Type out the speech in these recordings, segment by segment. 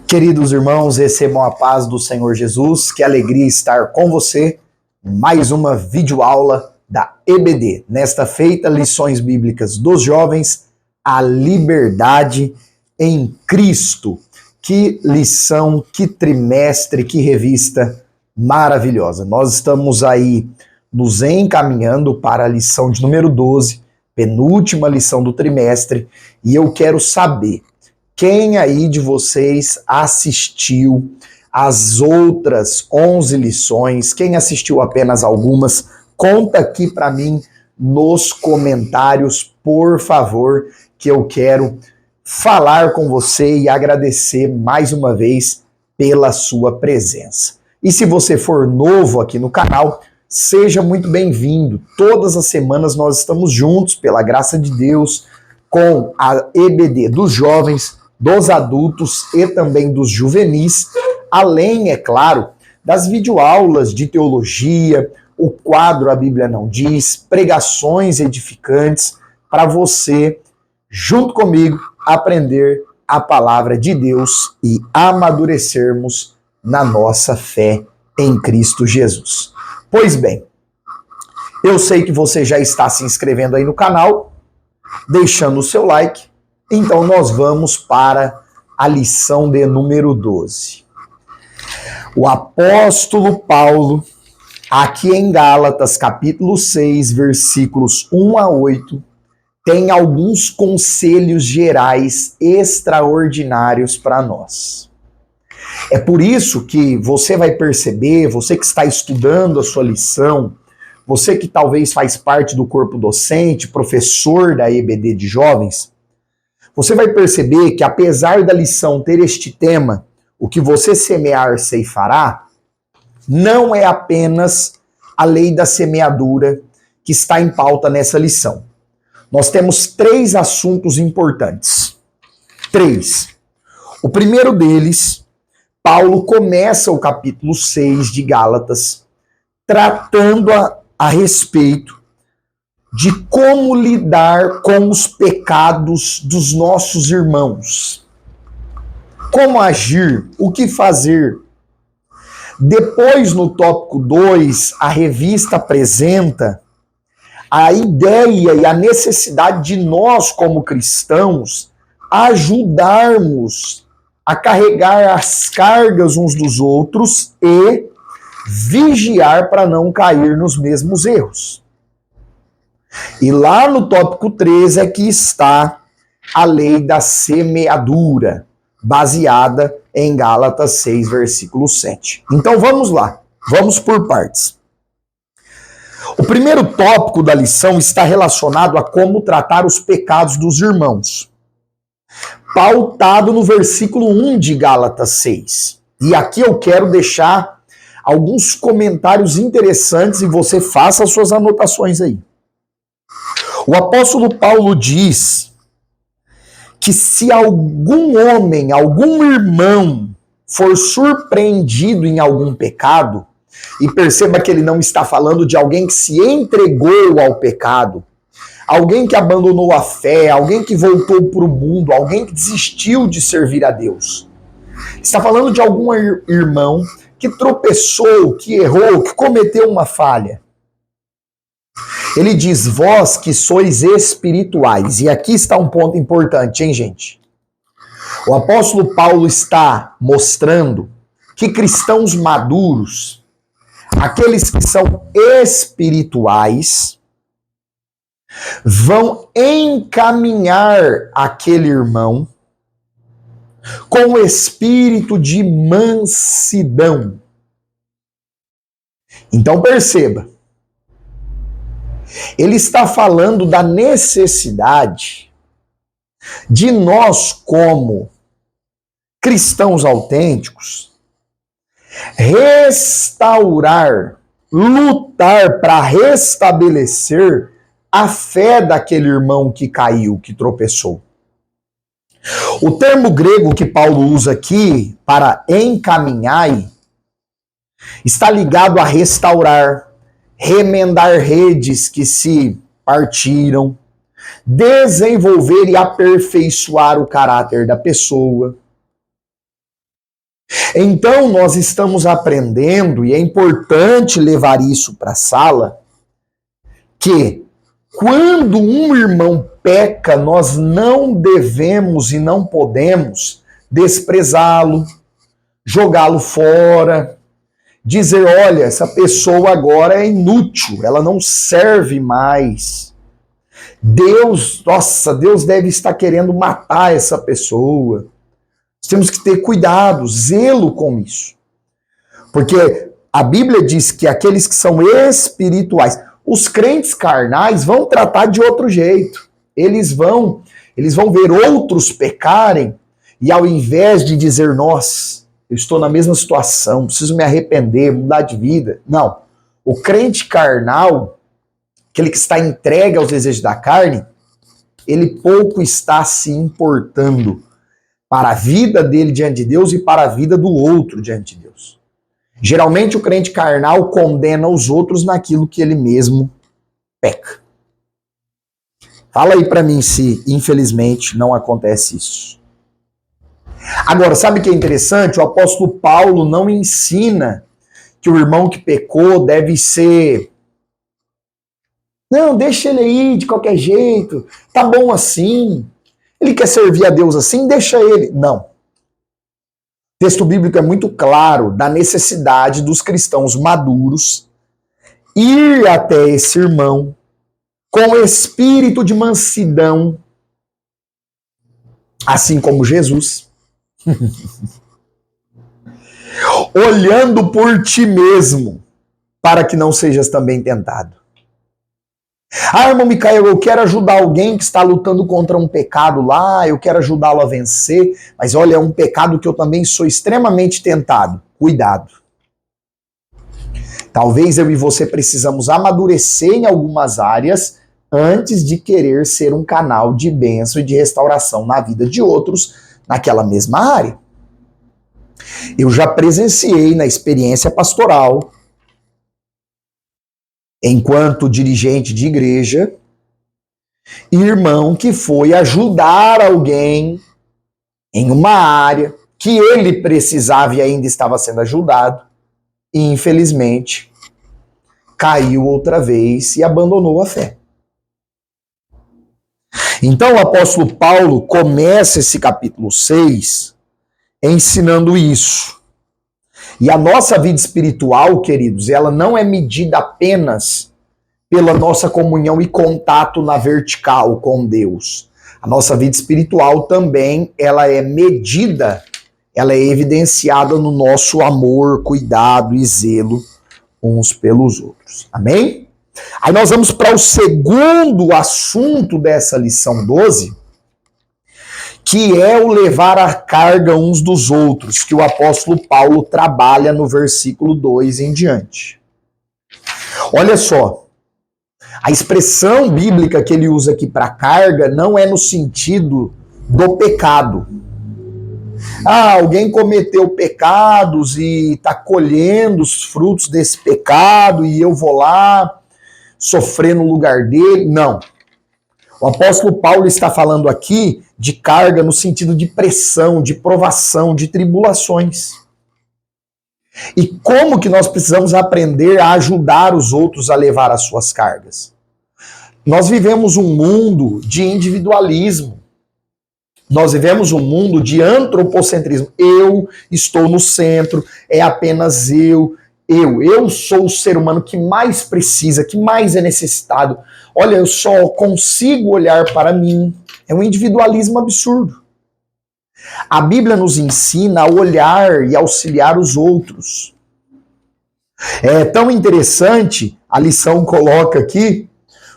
Queridos irmãos, recebam a paz do Senhor Jesus, que alegria estar com você. Mais uma videoaula da EBD. Nesta feita, lições bíblicas dos jovens, a liberdade em Cristo. Que lição, que trimestre, que revista maravilhosa. Nós estamos aí nos encaminhando para a lição de número 12, penúltima lição do trimestre, e eu quero saber quem aí de vocês assistiu às outras 11 lições, quem assistiu apenas algumas, conta aqui para mim nos comentários, por favor, que eu quero falar com você e agradecer mais uma vez pela sua presença. E se você for novo aqui no canal, seja muito bem-vindo. Todas as semanas nós estamos juntos, pela graça de Deus, com a EBD dos jovens, dos adultos e também dos juvenis, além, é claro, das videoaulas de teologia, o quadro A Bíblia Não Diz, pregações edificantes, para você, junto comigo, aprender a palavra de Deus e amadurecermos na nossa fé em Cristo Jesus. Pois bem, eu sei que você já está se inscrevendo aí no canal, deixando o seu like. Então nós vamos para a lição de número 12. O apóstolo Paulo, aqui em Gálatas, capítulo 6, versículos 1 a 8, tem alguns conselhos gerais extraordinários para nós. É por isso que você vai perceber, você que está estudando a sua lição, você que talvez faz parte do corpo docente, professor da EBD de jovens, você vai perceber que apesar da lição ter este tema, o que você semear, ceifará, não é apenas a lei da semeadura que está em pauta nessa lição. Nós temos 3 assuntos importantes. 3. O primeiro deles, Paulo começa o capítulo 6 de Gálatas tratando a respeito de como lidar com os pecados dos nossos irmãos. Como agir, o que fazer. Depois, no tópico 2, a revista apresenta a ideia e a necessidade de nós, como cristãos, ajudarmos a carregar as cargas uns dos outros e vigiar para não cair nos mesmos erros. E lá no tópico 3 é que está a lei da semeadura, baseada em Gálatas 6, versículo 7. Então vamos lá, vamos por partes. O primeiro tópico da lição está relacionado a como tratar os pecados dos irmãos, pautado no versículo 1 de Gálatas 6. E aqui eu quero deixar alguns comentários interessantes e você faça as suas anotações aí. O apóstolo Paulo diz que se algum homem, algum irmão for surpreendido em algum pecado, e perceba que ele não está falando de alguém que se entregou ao pecado, alguém que abandonou a fé, alguém que voltou para o mundo, alguém que desistiu de servir a Deus. Está falando de algum irmão que tropeçou, que errou, que cometeu uma falha. Ele diz, vós que sois espirituais. E aqui está um ponto importante, hein, gente? O apóstolo Paulo está mostrando que cristãos maduros, aqueles que são espirituais, vão encaminhar aquele irmão com o espírito de mansidão. Então perceba, ele está falando da necessidade de nós, como cristãos autênticos, restaurar, lutar para restabelecer a fé daquele irmão que caiu, que tropeçou. O termo grego que Paulo usa aqui para encaminhar está ligado a restaurar, remendar redes que se partiram, desenvolver e aperfeiçoar o caráter da pessoa. Então nós estamos aprendendo, e é importante levar isso para a sala, que quando um irmão peca, nós não devemos e não podemos desprezá-lo, jogá-lo fora, dizer, olha, essa pessoa agora é inútil, ela não serve mais. Deus deve estar querendo matar essa pessoa. Nós temos que ter cuidado, zelo com isso. Porque a Bíblia diz que aqueles que são espirituais, os crentes carnais vão tratar de outro jeito. Eles vão ver outros pecarem e ao invés de dizer, nossa, eu estou na mesma situação, preciso me arrepender, mudar de vida. Não. O crente carnal, aquele que está entregue aos desejos da carne, ele pouco está se importando para a vida dele diante de Deus e para a vida do outro diante de Deus. Geralmente o crente carnal condena os outros naquilo que ele mesmo peca. Fala aí para mim se, infelizmente, não acontece isso. Agora, sabe o que é interessante? O apóstolo Paulo não ensina que o irmão que pecou deve ser... Não, deixa ele aí de qualquer jeito, tá bom assim. Ele quer servir a Deus assim, deixa ele. Não. O texto bíblico é muito claro da necessidade dos cristãos maduros ir até esse irmão com espírito de mansidão, assim como Jesus, olhando por ti mesmo, para que não sejas também tentado. Ah, irmão Micael, eu quero ajudar alguém que está lutando contra um pecado lá, eu quero ajudá-lo a vencer, mas olha, é um pecado que eu também sou extremamente tentado. Cuidado. Talvez eu e você precisamos amadurecer em algumas áreas antes de querer ser um canal de bênção e de restauração na vida de outros naquela mesma área. Eu já presenciei na experiência pastoral, enquanto dirigente de igreja, irmão que foi ajudar alguém em uma área que ele precisava e ainda estava sendo ajudado, e infelizmente caiu outra vez e abandonou a fé. Então o apóstolo Paulo começa esse capítulo 6 ensinando isso. E a nossa vida espiritual, queridos, ela não é medida apenas pela nossa comunhão e contato na vertical com Deus. A nossa vida espiritual também, ela é medida, ela é evidenciada no nosso amor, cuidado e zelo uns pelos outros. Amém? Aí nós vamos para o segundo assunto dessa lição 12, que é o levar a carga uns dos outros, que o apóstolo Paulo trabalha no versículo 2 em diante. Olha só, a expressão bíblica que ele usa aqui para carga não é no sentido do pecado. Ah, alguém cometeu pecados e está colhendo os frutos desse pecado e eu vou lá sofrer no lugar dele. Não. O apóstolo Paulo está falando aqui de carga no sentido de pressão, de provação, de tribulações. E como que nós precisamos aprender a ajudar os outros a levar as suas cargas? Nós vivemos um mundo de individualismo. Nós vivemos um mundo de antropocentrismo. Eu estou no centro, é apenas eu. Eu sou o ser humano que mais precisa, que mais é necessitado. Olha, eu só consigo olhar para mim. É um individualismo absurdo. A Bíblia nos ensina a olhar e auxiliar os outros. É tão interessante, a lição coloca aqui,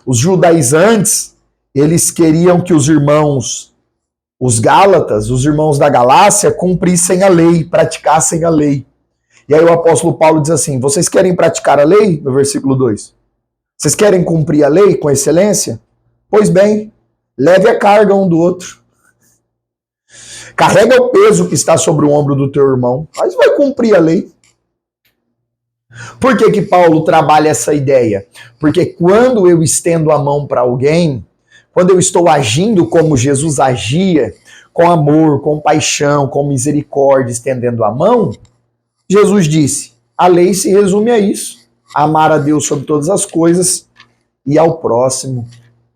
os judaizantes, eles queriam que os irmãos, os gálatas, os irmãos da Galácia, cumprissem a lei, praticassem a lei. E aí o apóstolo Paulo diz assim, vocês querem praticar a lei? No versículo 2. Vocês querem cumprir a lei com excelência? Pois bem, leve a carga um do outro. Carrega o peso que está sobre o ombro do teu irmão, mas vai cumprir a lei. Por que que Paulo trabalha essa ideia? Porque quando eu estendo a mão para alguém, quando eu estou agindo como Jesus agia, com amor, com paixão, com misericórdia, estendendo a mão, Jesus disse, a lei se resume a isso, amar a Deus sobre todas as coisas e ao próximo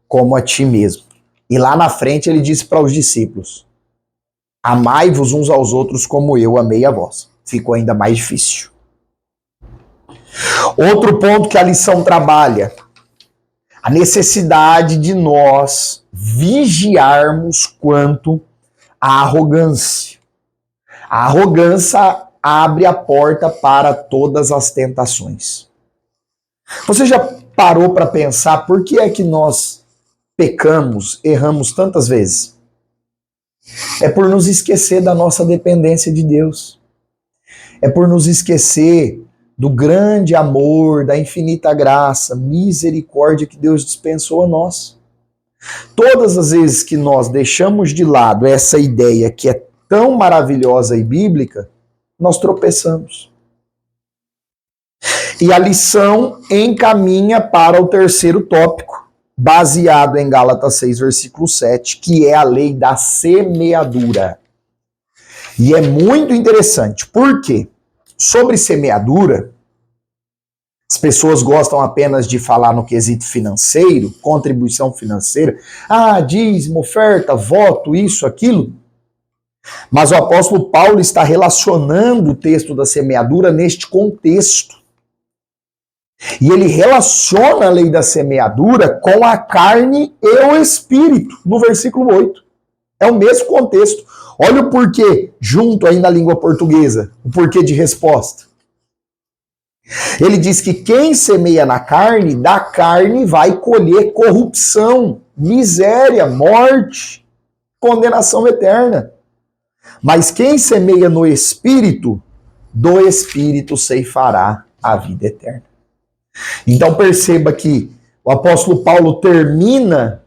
como a ti mesmo. E lá na frente ele disse para os discípulos, amai-vos uns aos outros como eu amei a vós. Ficou ainda mais difícil. Outro ponto que a lição trabalha, a necessidade de nós vigiarmos quanto à arrogância. A arrogância abre a porta para todas as tentações. Você já parou para pensar por que é que nós pecamos, erramos tantas vezes? É por nos esquecer da nossa dependência de Deus. É por nos esquecer do grande amor, da infinita graça, misericórdia que Deus dispensou a nós. Todas as vezes que nós deixamos de lado essa ideia que é tão maravilhosa e bíblica, nós tropeçamos. E a lição encaminha para o terceiro tópico, baseado em Gálatas 6, versículo 7, que é a lei da semeadura. E é muito interessante, por quê? Sobre semeadura, as pessoas gostam apenas de falar no quesito financeiro, contribuição financeira, dízimo, oferta, voto, isso, aquilo. Mas o apóstolo Paulo está relacionando o texto da semeadura neste contexto. E ele relaciona a lei da semeadura com a carne e o espírito, no versículo 8. É o mesmo contexto. Olha o porquê, junto aí na língua portuguesa, o porquê de resposta. Ele diz que quem semeia na carne, da carne vai colher corrupção, miséria, morte, condenação eterna. Mas quem semeia no espírito, do espírito ceifará a vida eterna. Então perceba que o apóstolo Paulo termina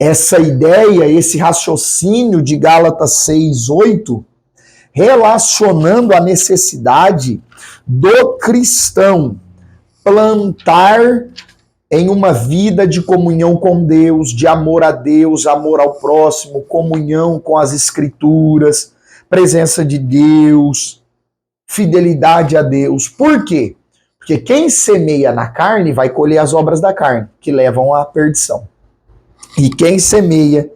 essa ideia, esse raciocínio de Gálatas 6:8, relacionando a necessidade do cristão plantar em uma vida de comunhão com Deus, de amor a Deus, amor ao próximo, comunhão com as Escrituras, presença de Deus, fidelidade a Deus. Por quê? Porque quem semeia na carne vai colher as obras da carne, que levam à perdição. E quem semeia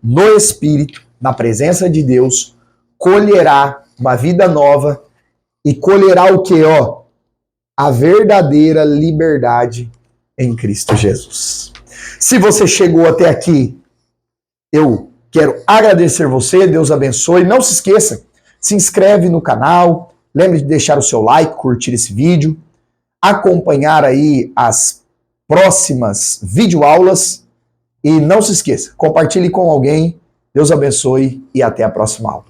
no Espírito, na presença de Deus, colherá uma vida nova e colherá o quê? A verdadeira liberdade em Cristo Jesus. Se você chegou até aqui, eu quero agradecer você, Deus abençoe. Não se esqueça, se inscreve no canal, lembre de deixar o seu like, curtir esse vídeo, acompanhar aí as próximas videoaulas e não se esqueça, compartilhe com alguém. Deus abençoe e até a próxima aula.